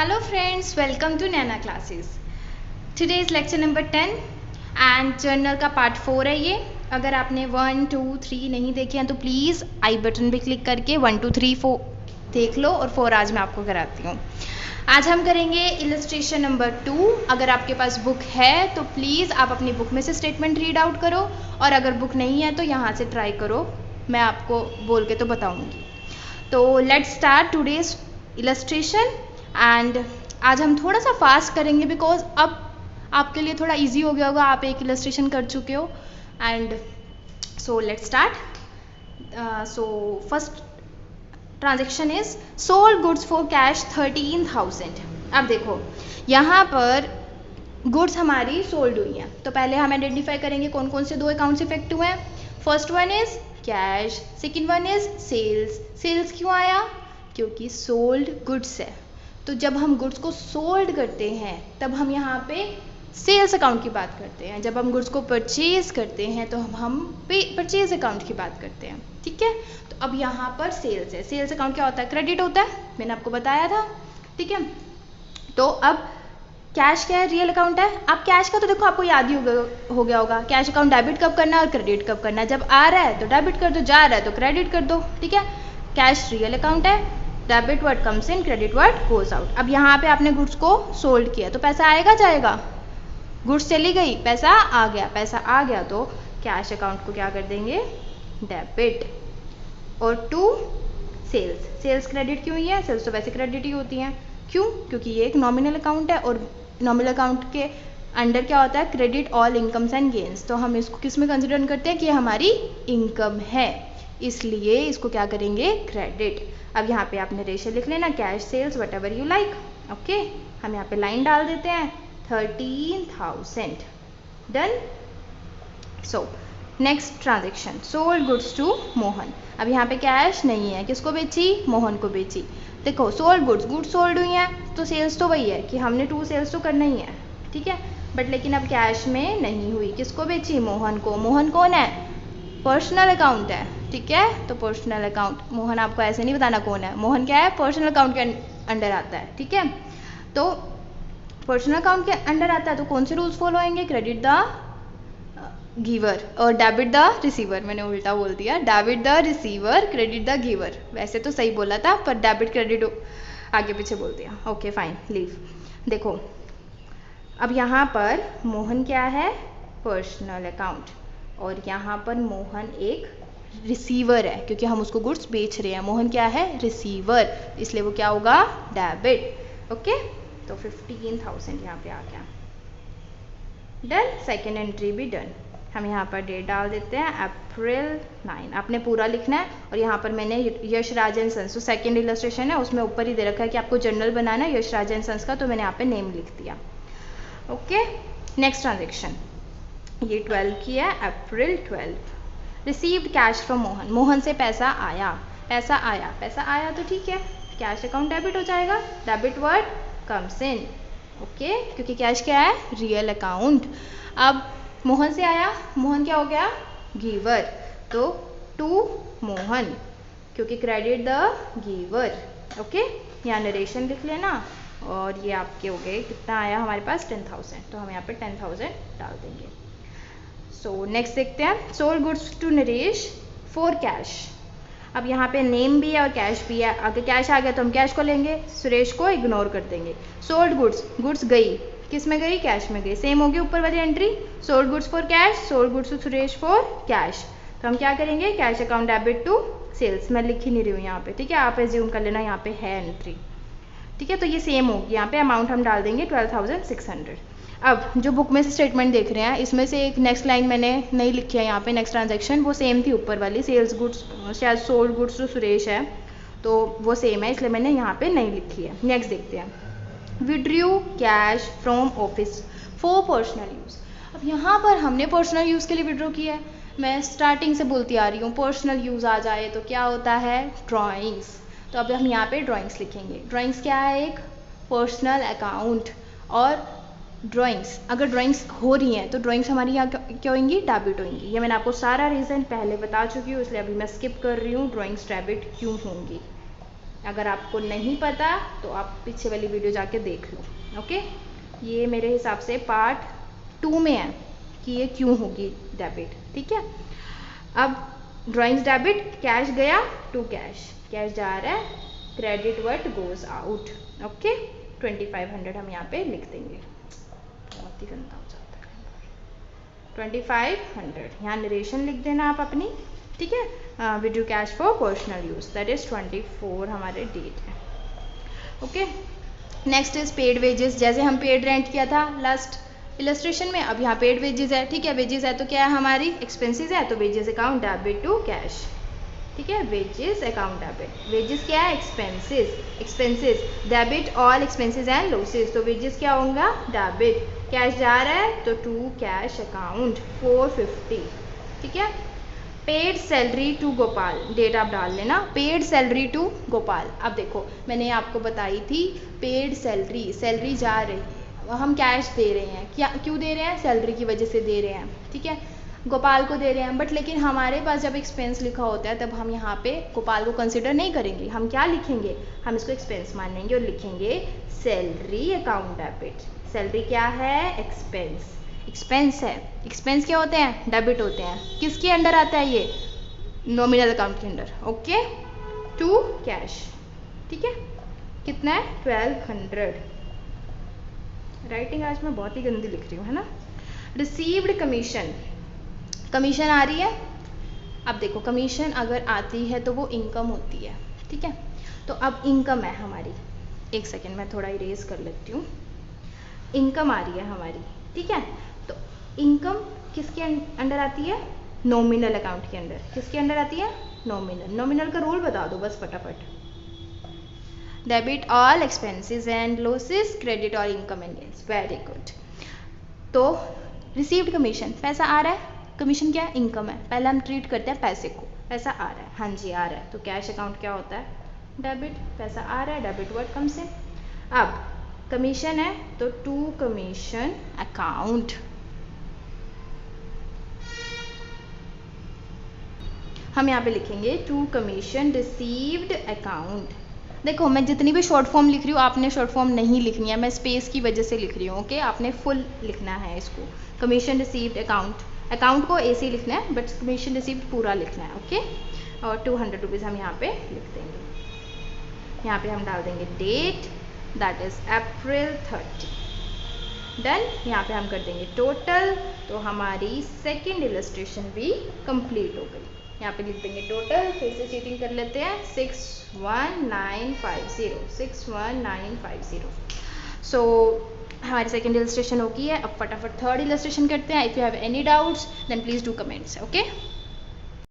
Hello friends, welcome to Nana Classes. Today is lecture number 10 and journal का part 4 है ये. अगर आपने 1, 2, 3 नहीं देखे हैं तो प्लीज़ आई बटन पे क्लिक करके 1, 2, 3, 4 देख लो और 4 आज मैं आपको कराती हूँ. आज हम करेंगे इलस्ट्रेशन नंबर 2. अगर आपके पास बुक है तो प्लीज़ आप अपनी बुक में से स्टेटमेंट रीड आउट करो और अगर बुक नहीं है तो यहाँ से ट्राई करो, मैं आपको बोल के तो बताऊँगी. तो let's start today's illustration. And आज हम थोड़ा सा फास्ट करेंगे बिकॉज अब आपके लिए थोड़ा इजी हो गया होगा, आप एक इलस्ट्रेशन कर चुके हो. And so let's start. So first transaction is sold goods for cash 13,000. अब देखो यहाँ पर गुड्स हमारी सोल्ड हुई हैं तो पहले हम आइडेंटिफाई करेंगे कौन कौन से दो अकाउंट्स इफेक्ट हुए हैं. First one is cash, second one is sales. Sales क्यों आया? क्योंकि सोल्ड गुड्स है. तो जब हम गुड्स को सोल्ड करते हैं तब हम यहाँ पे सेल्स अकाउंट की बात करते हैं. जब हम गुड्स को परचेज करते हैं तो हम परचेज अकाउंट की बात करते हैं. ठीक है, तो अब यहाँ पर सेल्स है. सेल्स अकाउंट क्या होता है? क्रेडिट होता है, मैंने आपको बताया था. ठीक है, तो अब कैश क्या है? रियल अकाउंट है. अब कैश का तो देखो आपको याद ही हो गया होगा. कैश अकाउंट डेबिट कब करना है और क्रेडिट कब करना है. जब आ रहा है तो डेबिट कर दो, जा रहा है तो क्रेडिट कर दो. ठीक है, कैश रियल अकाउंट है. Debit word comes in, credit word goes out. अब यहाँ पे आपने गुड्स को सोल्ड किया तो पैसा आएगा जाएगा? गुड्स चली गई, पैसा आ गया. पैसा आ गया तो कैश अकाउंट को क्या कर देंगे? डेबिट. और टू सेल्स. सेल्स क्रेडिट क्यों हुई है? सेल्स तो वैसे क्रेडिट ही होती हैं. क्यों? क्योंकि ये एक नॉमिनल अकाउंट है और नॉमिनल अकाउंट के अंडर क्या होता है? Credit all incomes and gains. तो हम इसको किस में कंसिडर करते हैं कि ये हमारी इनकम है, इसलिए इसको क्या करेंगे? क्रेडिट. अब यहाँ पे आपने रेशियो लिख लेना, cash sales whatever you like. Okay, हम यहाँ पे लाइन डाल देते हैं 13,000. Done. So next transaction, sold goods to Mohan. अब यहाँ पे कैश नहीं है, किसको बेची? मोहन को बेची. देखो सोल्ड गुड्स, गुड्स सोल्ड हुई हैं तो सेल्स तो वही है कि हमने टू सेल्स तो करना ही है. ठीक है, बट लेकिन अब कैश में नहीं हुई. किसको बेची? मोहन को. मोहन कौन है? पर्सनल अकाउंट है. ठीक है, तो पर्सनल अकाउंट, मोहन आपको ऐसे नहीं बताना कौन है. मोहन क्या है? पर्सनल अकाउंट के अंडर आता है. ठीक है, तो पर्सनल अकाउंट के अंडर आता है तो कौन से रूल्स फॉलो होंगे? क्रेडिट द गिवर और डेबिट द रिसीवर. मैंने उल्टा बोल दिया, debit the receiver, credit the giver. वैसे तो सही बोला था पर डेबिट क्रेडिट आगे पीछे बोल दिया. Okay fine, leave. देखो अब यहाँ पर मोहन क्या है? Personal account. और यहाँ पर मोहन एक रिसीवर है क्योंकि हम उसको गुड्स बेच रहे हैं. मोहन क्या है? रिसीवर, इसलिए वो क्या होगा? डेबिट. ओके, तो 15,000 यहाँ पे आ गया. डन. सेकेंड एंट्री भी डन. हम यहाँ पर डेट डाल देते हैं अप्रैल 9. आपने पूरा लिखना है और यहाँ पर मैंने यश राज एंड सन्स, तो सेकेंड इलस्ट्रेशन है उसमें ऊपर ही दे रखा है कि आपको जर्नल बनाना है यश राज एंड सन्स का, तो मैंने यहाँ पे नेम लिख दिया. ओके, नेक्स्ट ट्रांजेक्शन ये 12 की है, अप्रैल 12. Received cash from Mohan. Mohan से पैसा आया. पैसा आया, पैसा आया तो ठीक है, कैश अकाउंट डेबिट हो जाएगा. Debit word comes in. Okay, क्योंकि कैश क्या है? Real account. अब मोहन से आया, मोहन क्या हो गया? गिवर. तो टू मोहन, क्योंकि क्रेडिट द गिवर. ओके, यहाँ नरेशन लिख लेना और ये आपके हो गए. कितना आया हमारे पास? 10,000. तो हम यहाँ पे 10,000 डाल देंगे. सो नेक्स्ट देखते हैं, sold goods to Naresh for cash. अब यहाँ पे नेम भी है और कैश भी है. अगर कैश आ गया तो हम कैश को लेंगे, सुरेश को इग्नोर कर देंगे. सोल्ड गुड्स, गुड्स गई, किस में गई? कैश में गई. सेम होगी ऊपर वाली entry, sold goods for cash, sold goods to Suresh for cash. तो हम क्या करेंगे? Cash account debit to sales. मैं लिख ही नहीं रही हूँ यहाँ पे. ठीक है, आप एज्यूम कर लेना यहाँ पे है एंट्री. ठीक है, तो ये सेम होगी. यहाँ पे अमाउंट हम डाल देंगे 12,600. अब जो बुक में से स्टेटमेंट देख रहे हैं इसमें से एक नेक्स्ट लाइन मैंने नहीं लिखी है यहाँ पे. नेक्स्ट ट्रांजेक्शन वो सेम थी ऊपर वाली, सेल्स गुड्स, शायद सोल्ड गुड्स टू सुरेश है तो वो सेम है, इसलिए मैंने यहाँ पे नहीं लिखी है. नेक्स्ट देखते हैं, withdrew cash from office for personal use. अब यहाँ पर हमने पर्सनल यूज़ के लिए विड्रॉ किया है. मैं स्टार्टिंग से बोलती आ रही हूँ, पर्सनल यूज़ आ जाए तो क्या होता है? ड्राइंग्स. तो अब हम यहाँ पे ड्राइंग्स लिखेंगे. ड्राइंग्स क्या है? एक पर्सनल अकाउंट. और ड्राइंग्स, अगर ड्राइंग्स हो रही हैं तो ड्राइंग्स हमारी यहाँ क्या होंगी? डेबिट होंगी. ये मैंने आपको सारा रीज़न पहले बता चुकी हूँ, इसलिए अभी मैं स्किप कर रही हूँ ड्राइंग्स डेबिट क्यों होंगी. अगर आपको नहीं पता तो आप पीछे वाली वीडियो जाके देख लो। ओके, ये मेरे हिसाब से पार्ट 2 में है कि ये क्यों होगी डेबिट। ठीक है, अब ड्राइंग्स डेबिट, कैश गया टू कैश, कैश जा रहा है, credit what goes out. Okay, 2500 हम यहाँ पे लिख देंगे, बहुत ही गंदा हो जाता है 2500, यहाँ नरेशन लिख देना आप अपनी। ठीक है, withdrew cash for personal use, that is 24 हमारे डेट है। Okay, next is paid wages, जैसे हम पेड रेंट किया था लास्ट इलस्ट्रेशन में, अब यहाँ पेड वेजेस है। ठीक है, वेजेस है तो क्या है हमारी एक्सपेंसेस है, तो wages account debit to cash. ठीक है, वेजेस अकाउंट डेबिट, वेजेस क्या है expenses, expenses debit all expenses and losses, तो वेजेस क्या होगा डेबिट, कैश जा रहा है तो टू कैश अकाउंट 450। ठीक है, paid salary to Gopal, date आप डाल लेना, पेड सैलरी टू गोपाल। अब देखो मैंने आपको बताई थी पेड सैलरी, सैलरी जा रही है, हम कैश दे रहे हैं, क्या क्यों दे रहे हैं, सैलरी की वजह से दे रहे हैं। ठीक है, गोपाल को दे रहे हैं, बट लेकिन हमारे पास जब एक्सपेंस लिखा होता है तब हम यहाँ पे गोपाल को कंसिडर नहीं करेंगे, हम क्या लिखेंगे, हम इसको एक्सपेंस मानेंगे और लिखेंगे सैलरी अकाउंट डेबिट। सैलरी क्या है एक्सपेंस, एक्सपेंस है, एक्सपेंस क्या होते हैं डेबिट होते हैं, किसके अंडर आता है ये, नॉमिनल अकाउंट के अंडर। Okay, to cash. ठीक है, कितना है 1200। राइटिंग आज मैं बहुत ही गंदी लिख रही हूँ, है ना। रिसीव्ड कमीशन, कमीशन आ रही है। अब देखो कमीशन अगर आती है तो वो इनकम होती है। ठीक है, तो अब इनकम है हमारी, एक सेकेंड मैं थोड़ा इरेज कर लेती हूँ, इनकम आ रही है हमारी। ठीक है, तो इनकम किसके अंडर आती है, नॉमिनल अकाउंट के अंडर, किसके अंडर आती है, नॉमिनल। नॉमिनल का रूल बता दो बस फटाफट, debit all expenses and losses, credit all income and gains. Very good. तो रिसीव्ड कमीशन, पैसा आ रहा है, कमीशन क्या है इनकम है, पहले हम ट्रीट करते हैं पैसे को, पैसा आ रहा है, हाँ जी आ रहा है, तो कैश अकाउंट क्या होता है डेबिट, पैसा आ रहा है, डेबिट वर्ड कम्स इन। अब कमीशन है तो टू कमीशन अकाउंट, हम यहाँ पे लिखेंगे टू कमीशन रिसीव्ड अकाउंट। देखो मैं जितनी भी शॉर्ट फॉर्म लिख रही हूँ आपने शॉर्ट फॉर्म नहीं लिखनी है, मैं स्पेस की वजह से लिख रही हूँ। ओके, आपने फुल लिखना है इसको, कमीशन रिसीव्ड अकाउंट, अकाउंट को ऐसे ही लिखना है बट कमीशन रिसीव्ड पूरा लिखना है। ओके, और 200 रुपीज़ हम यहाँ पे लिख देंगे, यहाँ पे हम डाल देंगे date, that is April 30। Done, यहाँ पे हम कर देंगे टोटल, तो हमारी सेकेंड इलस्ट्रेशन भी कंप्लीट हो गई। यहाँ पे लिख देंगे टोटल, फिर से चीटिंग कर लेते हैं, 61950, 61950। सो हमारी सेकेंड इलस्ट्रेशन हो गई है। अब फटाफट थर्ड इलस्ट्रेशन करते हैं। If you have any doubts then please do comments. Okay.